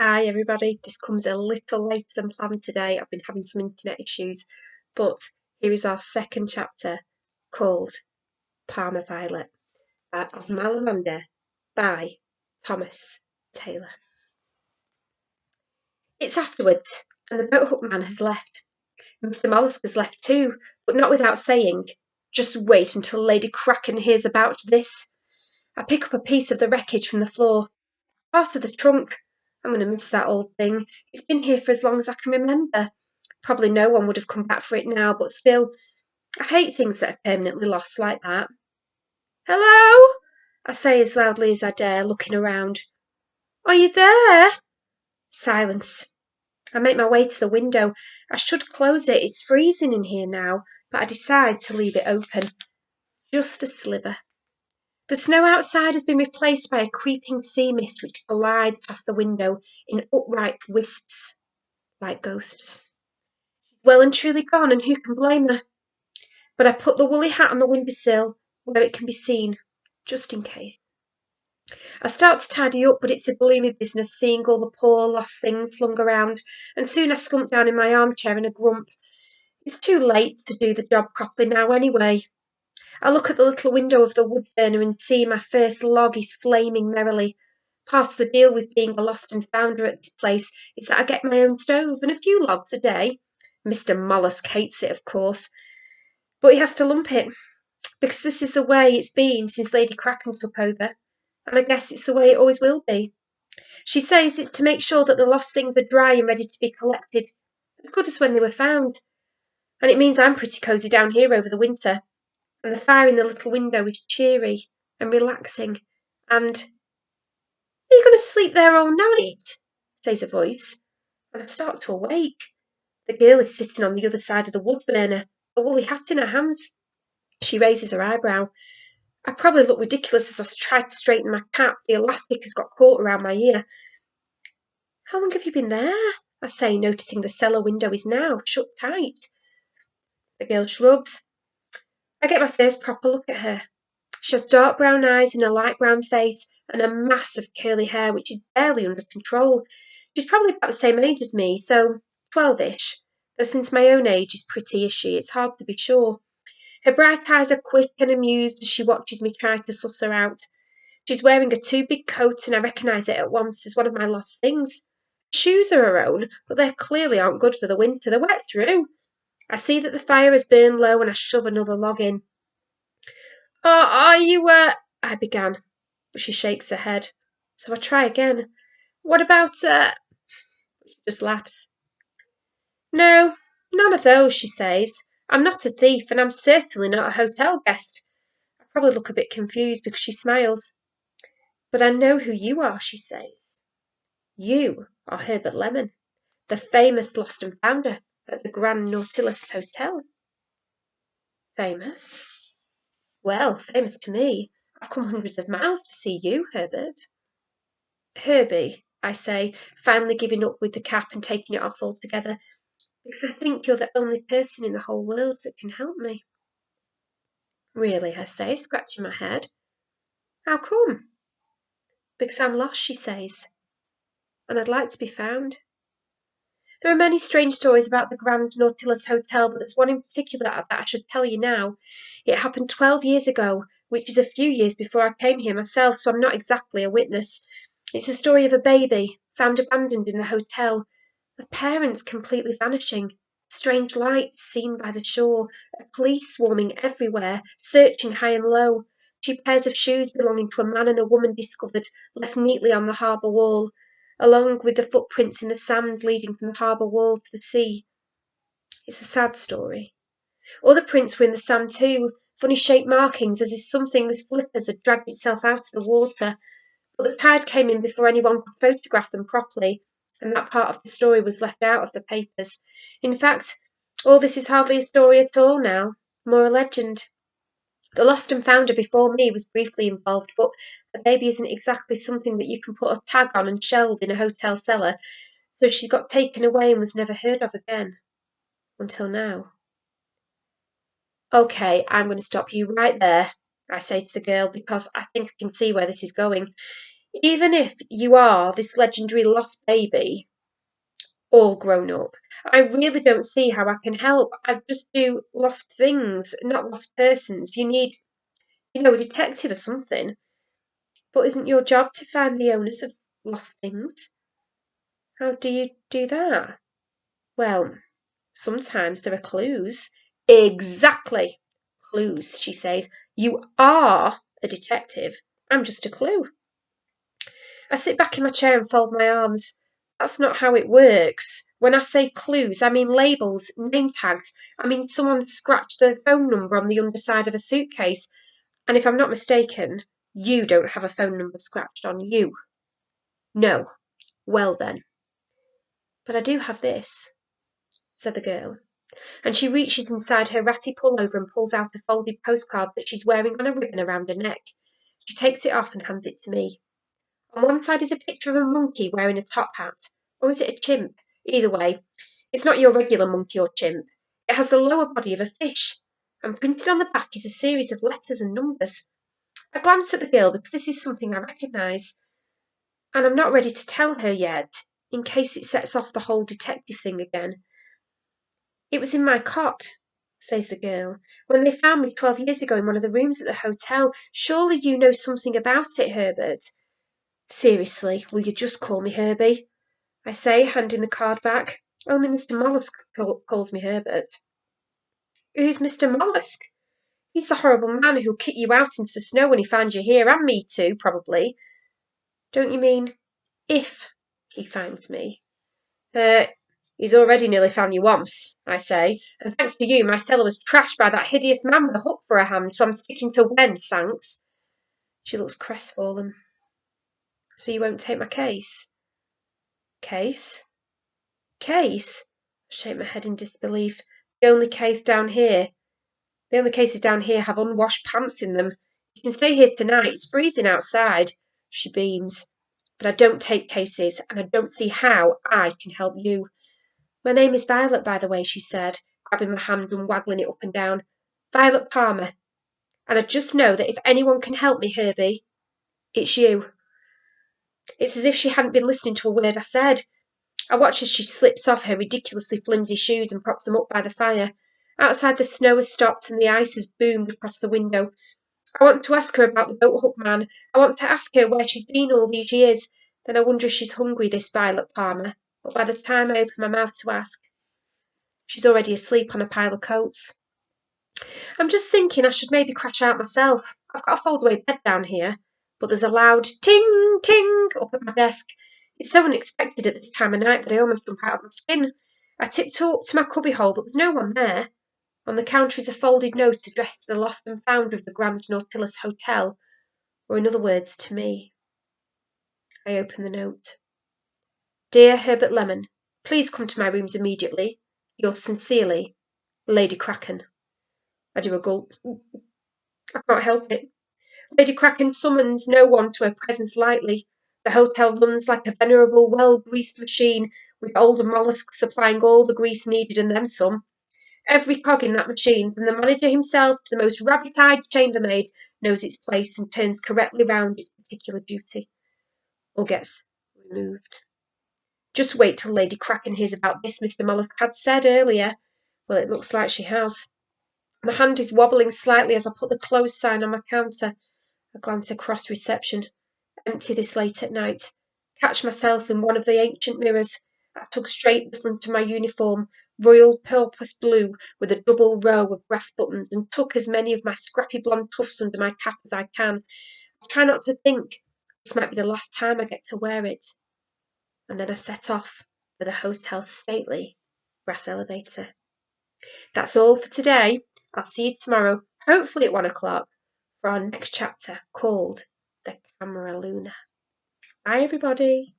Hi everybody, this comes a little later than planned today. I've been having some internet issues, but here is our second chapter called Parma Violet of Malamander by Thomas Taylor. It's afterwards, and the boat hook man has left. Mr. Mollusk has left too, but not without saying, "Just wait until Lady Kraken hears about this." I pick up a piece of the wreckage from the floor. Part of the trunk. I'm going to miss that old thing. It's been here for as long as I can remember. Probably no one would have come back for it now, but still, I hate things that are permanently lost like that. "Hello?" I say as loudly as I dare, looking around. "Are you there?" Silence. I make my way to the window. I should close it. It's freezing in here now, but I decide to leave it open. Just a sliver. The snow outside has been replaced by a creeping sea mist which glides past the window in upright wisps, like ghosts. She's well and truly gone, and who can blame her? But I put the woolly hat on the windowsill where it can be seen, just in case. I start to tidy up, but it's a gloomy business seeing all the poor lost things flung around, and soon I slump down in my armchair in a grump. It's too late to do the job properly now anyway. I look at the little window of the wood burner and see my first log is flaming merrily. Part of the deal with being a lost and founder at this place is that I get my own stove and a few logs a day. Mr. Mollusk hates it, of course, but he has to lump it, because this is the way it's been since Lady Kraken took over, and I guess it's the way it always will be. She says it's to make sure that the lost things are dry and ready to be collected, as good as when they were found, and it means I'm pretty cosy down here over the winter, and the fire in the little window is cheery and relaxing, and "Are you going to sleep there all night?" says a voice, and I start to awake. The girl is sitting on the other side of the wood burner, a woolly hat in her hands. She raises her eyebrow. I probably look ridiculous as I try to straighten my cap. The elastic has got caught around my ear. "How long have you been there?" I say, noticing the cellar window is now shut tight. The girl shrugs. I get my first proper look at her. She has dark brown eyes and a light brown face and a mass of curly hair which is barely under control. She's probably about the same age as me, so 12-ish, though since my own age is pretty is she, it's hard to be sure. Her bright eyes are quick and amused as she watches me try to suss her out. She's wearing a too big coat, and I recognise it at once as one of my lost things. Her shoes are her own, but they clearly aren't good for the winter. They're wet through. I see that the fire has burned low, and I shove another log in. "Oh, are you, I began, but she shakes her head. So I try again. "What about, She just laughs. "No, none of those," she says. "I'm not a thief, and I'm certainly not a hotel guest." I probably look a bit confused because she smiles. "But I know who you are," she says. "You are Herbert Lemon, the famous lost and founder at the Grand Nautilus Hotel." Famous? Well, famous to me. I've come hundreds of miles to see you, Herbert. "Herbie," I say, finally giving up with the cap and taking it off altogether, "because I think you're the only person in the whole world that can help me." "Really?" I say, scratching my head. "How come?" "Because I'm lost," she says, "and I'd like to be found." There are many strange stories about the Grand Nautilus Hotel, but there's one in particular that I should tell you now. It happened 12 years ago, which is a few years before I came here myself, so I'm not exactly a witness. It's a story of a baby found abandoned in the hotel, of parents completely vanishing, strange lights seen by the shore, of police swarming everywhere, searching high and low, 2 pairs of shoes belonging to a man and a woman discovered, left neatly on the harbour wall, along with the footprints in the sand leading from the harbour wall to the sea. It's a sad story. Other prints were in the sand too, funny shaped markings as if something with flippers had dragged itself out of the water, but the tide came in before anyone could photograph them properly, and that part of the story was left out of the papers. In fact, all this is hardly a story at all now, more a legend. The lost and founder before me was briefly involved, but a baby isn't exactly something that you can put a tag on and shelve in a hotel cellar, so she got taken away and was never heard of again. Until now. "Okay, I'm going to stop you right there," I say to the girl, because I think I can see where this is going. Even if you are this legendary lost baby, all grown up, I really don't see how I can help. I just do lost things, not lost persons. You need, a detective or something. But isn't your job to find the owners of lost things? How do you do that? Well, sometimes there are clues. Exactly. Clues, she says. You are a detective. I'm just a clue. I sit back in my chair and fold my arms. That's not how it works. When I say clues, I mean labels, name tags. I mean someone scratched their phone number on the underside of a suitcase. And if I'm not mistaken, you don't have a phone number scratched on you. No. Well then. But I do have this, said the girl, and she reaches inside her ratty pullover and pulls out a folded postcard that she's wearing on a ribbon around her neck. She takes it off and hands it to me. On one side is a picture of a monkey wearing a top hat. Or is it a chimp? Either way, it's not your regular monkey or chimp. It has the lower body of a fish. And printed on the back is a series of letters and numbers. I glance at the girl because this is something I recognise. And I'm not ready to tell her yet, in case it sets off the whole detective thing again. It was in my cot, says the girl, when they found me 12 years ago in one of the rooms at the hotel. Surely you know something about it, Herbert. Seriously, will you just call me Herbie? I say, handing the card back. Only Mr. Mollusk calls me Herbert. Who's Mr. Mollusk? He's the horrible man who'll kick you out into the snow when he finds you here, and me too, probably. Don't you mean if he finds me? He's already nearly found you once, I say, and thanks to you, my cellar was trashed by that hideous man with a hook for a hand, so I'm sticking to when, thanks. She looks crestfallen. So you won't take my case? Case? Case? I shake my head in disbelief. The only cases down here have unwashed pants in them. You can stay here tonight. It's freezing outside. She beams. But I don't take cases, and I don't see how I can help you. My name is Violet, by the way, she said, grabbing my hand and waggling it up and down. Violet Palmer. And I just know that if anyone can help me, Herbie, it's you. It's as if she hadn't been listening to a word I said. I watch as she slips off her ridiculously flimsy shoes and props them up by the fire. Outside the snow has stopped and the ice has boomed across the window. I want to ask her about the boat hook man. I want to ask her where she's been all these years. Then I wonder if she's hungry, this Violet Palmer. But by the time I open my mouth to ask, she's already asleep on a pile of coats. I'm just thinking I should maybe crash out myself. I've got a fold-away bed down here, but there's a loud ting, ting up at my desk. It's so unexpected at this time of night that I almost jump out of my skin. I tiptoe up to my cubbyhole, but there's no one there. On the counter is a folded note addressed to the lost and found of the Grand Nautilus Hotel, or in other words, to me. I open the note. Dear Herbert Lemon, please come to my rooms immediately. Yours sincerely, Lady Kraken. I do a gulp. I can't help it. Lady Kraken summons no one to her presence lightly. The hotel runs like a venerable, well-greased machine, with older mollusks supplying all the grease needed and then some. Every cog in that machine, from the manager himself to the most rabbit-eyed chambermaid, knows its place and turns correctly round its particular duty, or gets removed. Just wait till Lady Kraken hears about this, Mr. Mollusk had said earlier. Well, it looks like she has. My hand is wobbling slightly as I put the close sign on my counter. I glance across reception. Empty this late at night. Catch myself in one of the ancient mirrors. I tug straight the front of my uniform, royal purpose blue, with a double row of brass buttons, and tuck as many of my scrappy blonde tufts under my cap as I can. I try not to think. This might be the last time I get to wear it. And then I set off for the hotel's stately brass elevator. That's all for today. I'll see you tomorrow, hopefully at 1 o'clock, for our next chapter called The Camera Luna. Bye, everybody.